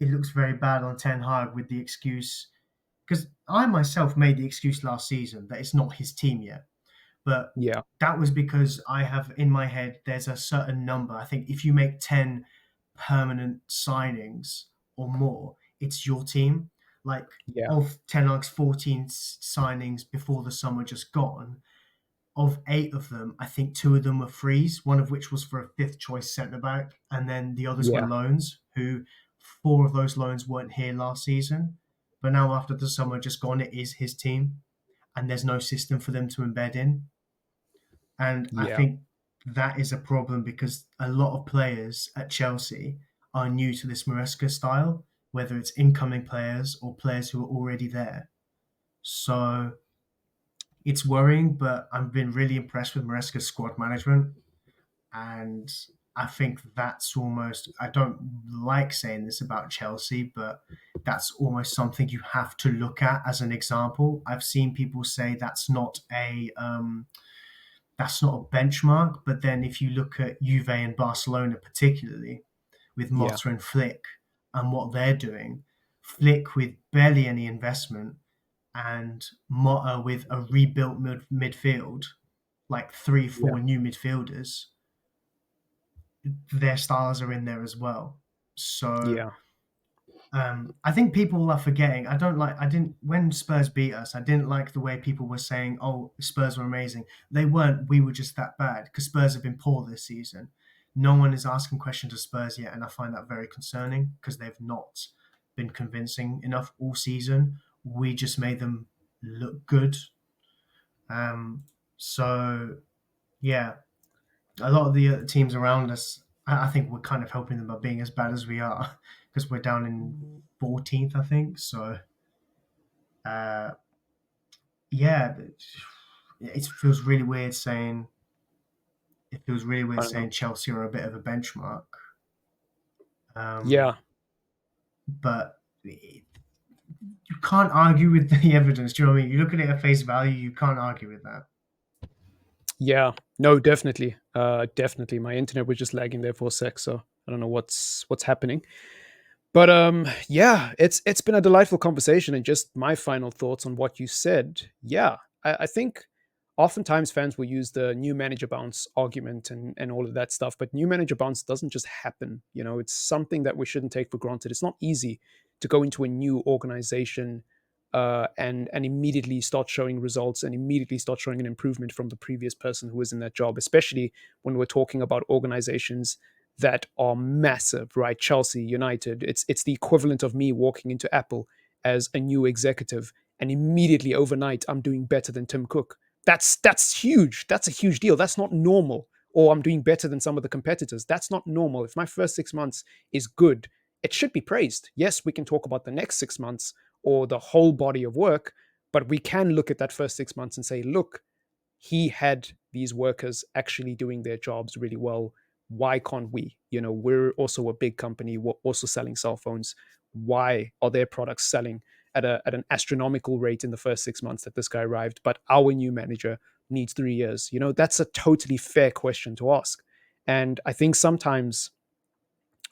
looks very bad on Ten Hag with the excuse. Because I myself made the excuse last season that it's not his team yet, but yeah, that was because I have in my head there's a certain number. I think if you make 10 permanent signings or more, it's your team. Like yeah, of Ten Hag's 14 signings before the summer just gone, of 8 of them, I think 2 of them were frees, one of which was for a fifth choice centre back, and then the others were yeah, loans, who 4 of those loans weren't here last season. But now, after the summer just gone, it is his team, and there's no system for them to embed in. And I yeah, think that is a problem because a lot of players at Chelsea are new to this Maresca style, whether it's incoming players or players who are already there. So it's worrying, but I've been really impressed with Maresca's squad management. And I think that's almost, I don't like saying this about Chelsea, but that's almost something you have to look at as an example. I've seen people say that's not a benchmark, but then if you look at Juve and Barcelona particularly with yeah, Motta and Flick and what they're doing, Flick with barely any investment and Motta with a rebuilt midfield, like three, yeah, four new midfielders, their stars are in there as well. So yeah, I think people are forgetting. I didn't, when Spurs beat us, I didn't like the way people were saying, oh, Spurs were amazing. They weren't. We were just that bad because Spurs have been poor this season. No one is asking questions of Spurs yet. And I find that very concerning because they've not been convincing enough all season. We just made them look good. Um, so, yeah, a lot of the teams around us, I think we're kind of helping them by being as bad as we are because we're down in 14th, I think. So, uh, yeah, it feels really weird I don't know. saying Chelsea are a bit of a benchmark. Yeah, But you can't argue with the evidence. Do you know what I mean? You look at it at face value, you can't argue with that. yeah. No, definitely, definitely. My internet was just lagging there for a sec, so I don't know what's happening. But yeah, it's been a delightful conversation, and just my final thoughts on what you said. Yeah, I think oftentimes fans will use the new manager bounce argument and all of that stuff, but new manager bounce doesn't just happen. You know, it's something that we shouldn't take for granted. It's not easy to go into a new organization and immediately start showing results and immediately start showing an improvement from the previous person who was in that job, especially when we're talking about organizations that are massive, right? Chelsea, United. It's the equivalent of me walking into Apple as a new executive and immediately overnight I'm doing better than Tim Cook. That's huge. That's a huge deal. That's not normal. Or I'm doing better than some of the competitors. That's not normal. If my first 6 months is good, it should be praised. Yes, we can talk about the next 6 months or the whole body of work, but we can look at that first 6 months and say, look, he had these workers actually doing their jobs really well. Why can't we? You know, we're also a big company. We're also selling cell phones. Why are their products selling at an astronomical rate in the first 6 months that this guy arrived, but our new manager needs 3 years. That's a totally fair question to ask. And I think sometimes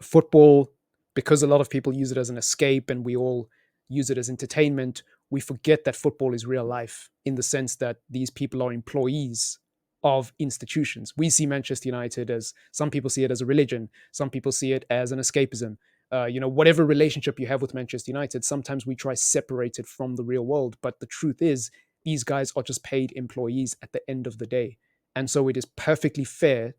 football, because a lot of people use it as an escape and we all use it as entertainment, we forget that football is real life in the sense that these people are employees of institutions. We see Manchester United as, some people see it as a religion, some people see it as an escapism. Whatever relationship you have with Manchester United, sometimes we try separate it from the real world. But the truth is, these guys are just paid employees at the end of the day. And so it is perfectly fair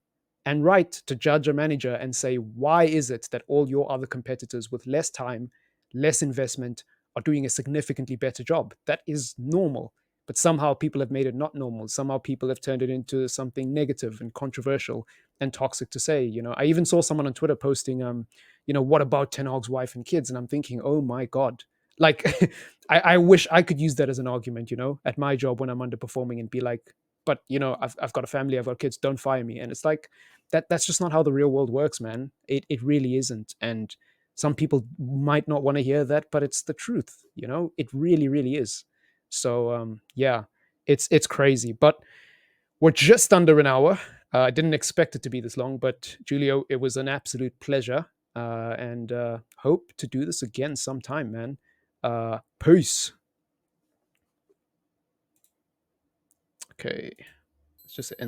and right to judge a manager and say, why is it that all your other competitors with less time, less investment, are doing a significantly better job? That is normal. But somehow people have made it not normal. Somehow people have turned it into something negative and controversial and toxic to say. I even saw someone on Twitter posting, what about Ten Hag's wife and kids? And I'm thinking, oh my God. Like, I wish I could use that as an argument, at my job when I'm underperforming and be like, but I've got a family, I've got kids, don't fire me. And it's like, that's just not how the real world works, man. It really isn't. And some people might not want to hear that, but it's the truth. It really, really is. So yeah, it's crazy. But we're just under an hour. I didn't expect it to be this long, but Julio, it was an absolute pleasure. And hope to do this again sometime, man. Peace. Okay, let's just end.